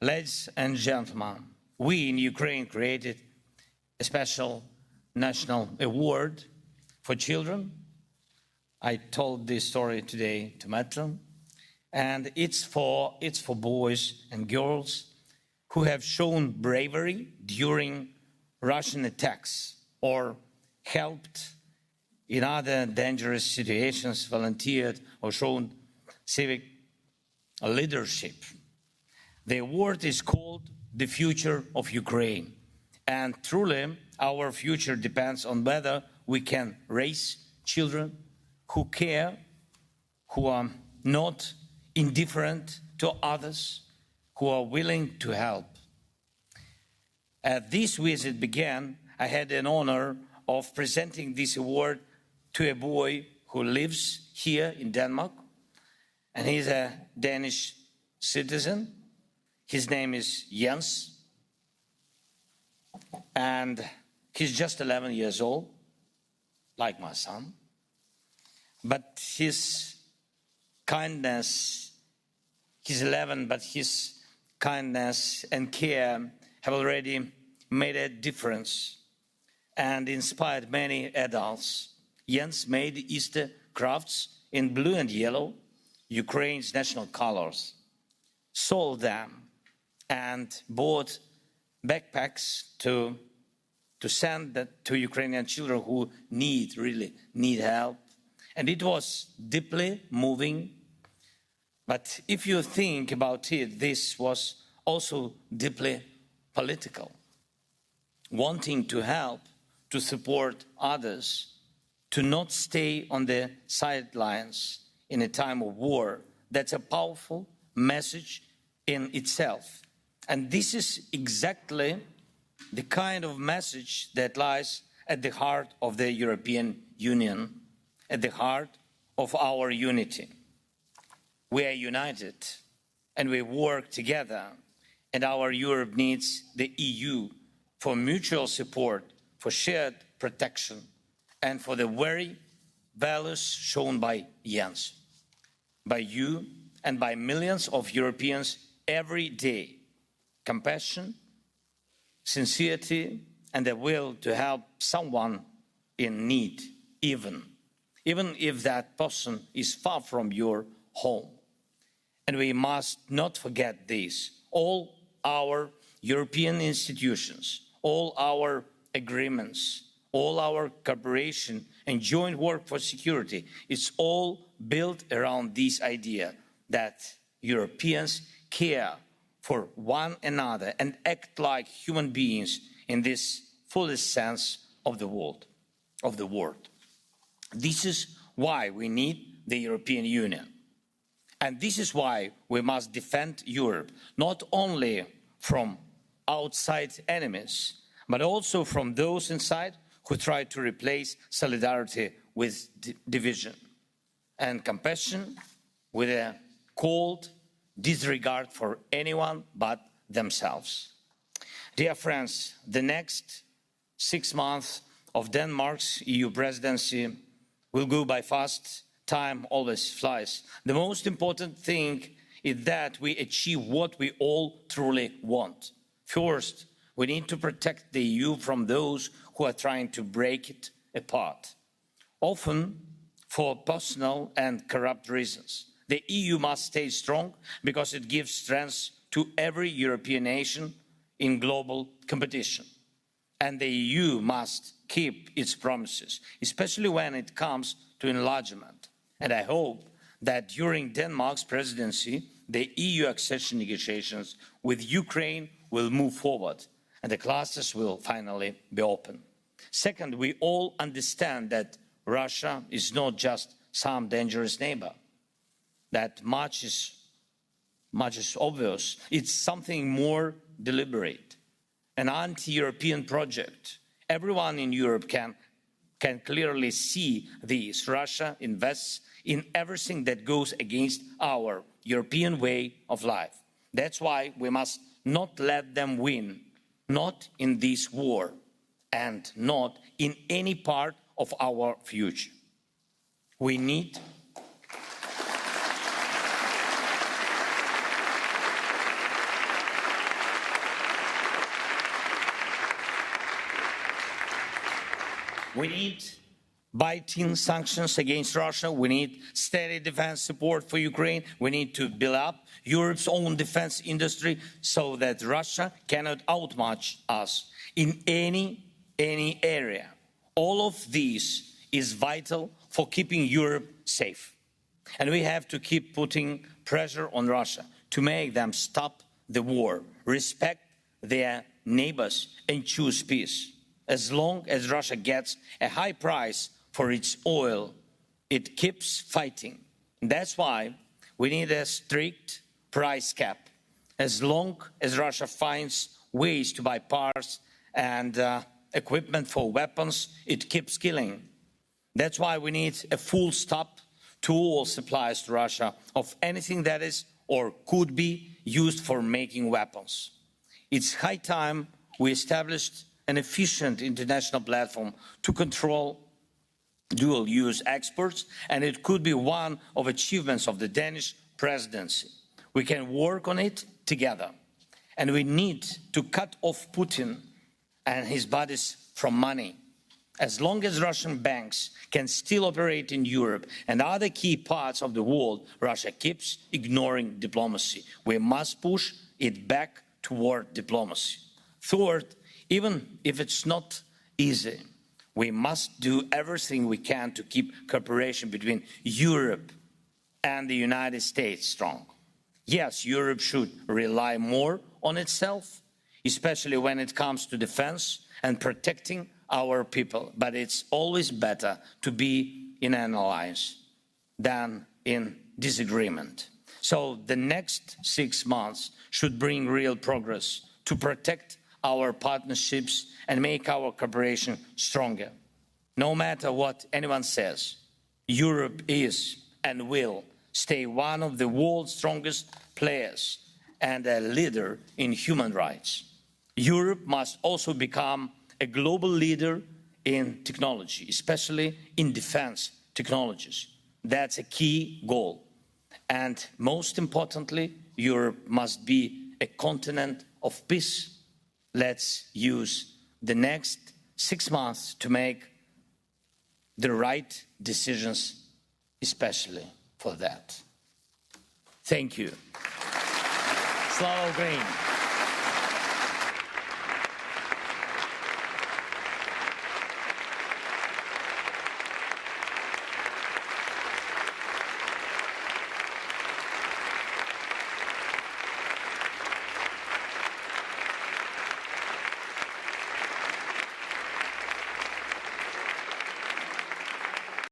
Ladies and gentlemen, we in Ukraine created a special national award for children. I told this story today to Madeline, and it's for boys and girls who have shown bravery during Russian attacks or helped in other dangerous situations, volunteered or shown civic leadership. The award is called The Future of Ukraine, and truly our future depends on whether we can raise children who care, who are not indifferent to others, who are willing to help. As this visit began, I had an honor of presenting this award to a boy who lives here in Denmark, and he's a Danish citizen. His name is Jens, and he's just 11 years old, like my son. But his kindness, he's 11, but his kindness and care have already made a difference and inspired many adults. Jens made Easter crafts in blue and yellow, Ukraine's national colors, sold them, and bought backpacks to send that to Ukrainian children who really need help. And it was deeply moving. But if you think about it, this was also deeply political. Wanting to help, to support others, to not stay on the sidelines in a time of war, that's a powerful message in itself. And this is exactly the kind of message that lies at the heart of the European Union, at the heart of our unity. We are united and we work together, and our Europe needs the EU for mutual support, for shared protection, and for the very values shown by Jens, by you, and by millions of Europeans every day. Compassion, sincerity, and the will to help someone in need, even if that person is far from your home. And we must not forget this. All our European institutions, all our agreements, all our cooperation and joint work for security, it's all built around this idea that Europeans care for one another and act like human beings in this fullest sense of the word. This is why we need the European Union. And this is why we must defend Europe, not only from outside enemies, but also from those inside who try to replace solidarity with division, and compassion with a cold disregard for anyone but themselves. Dear friends, the next 6 months of Denmark's EU presidency will go by fast. Time always flies. The most important thing is that we achieve what we all truly want. First, we need to protect the EU from those who are trying to break it apart, often for personal and corrupt reasons. The EU must stay strong because it gives strength to every European nation in global competition. And the EU must keep its promises, especially when it comes to enlargement. And I hope that during Denmark's presidency, the EU accession negotiations with Ukraine will move forward and the clusters will finally be open. Second, we all understand that Russia is not just some dangerous neighbor. That much is obvious. It's something more deliberate, an anti-European project. Everyone in Europe can clearly see this. Russia invests in everything that goes against our European way of life. That's why we must not let them win, not in this war, and not in any part of our future. We need We need biting sanctions against Russia. We need steady defense support for Ukraine. We need to build up Europe's own defense industry so that Russia cannot outmatch us in any area. All of this is vital for keeping Europe safe. And we have to keep putting pressure on Russia to make them stop the war, respect their neighbors and choose peace. As long as Russia gets a high price for its oil, it keeps fighting. That's why we need a strict price cap. As long as Russia finds ways to buy parts and equipment for weapons, it keeps killing. That's why we need a full stop to all supplies to Russia of anything that is or could be used for making weapons. It's high time we established an efficient international platform to control dual-use exports, and it could be one of the achievements of the Danish Presidency. We can work on it together, and we need to cut off Putin and his buddies from money. As long as Russian banks can still operate in Europe and other key parts of the world, Russia keeps ignoring diplomacy. We must push it back toward diplomacy. Third, even if it's not easy, we must do everything we can to keep cooperation between Europe and the United States strong. Yes, Europe should rely more on itself, especially when it comes to defense and protecting our people. But it's always better to be in an alliance than in disagreement. So the next 6 months should bring real progress to protect our partnerships and make our cooperation stronger. No matter what anyone says, Europe is and will stay one of the world's strongest players and a leader in human rights. Europe must also become a global leader in technology, especially in defense technologies. That's a key goal. And most importantly, Europe must be a continent of peace. Let's use the next 6 months to make the right decisions, especially for that. Thank you. Slava Ukraini!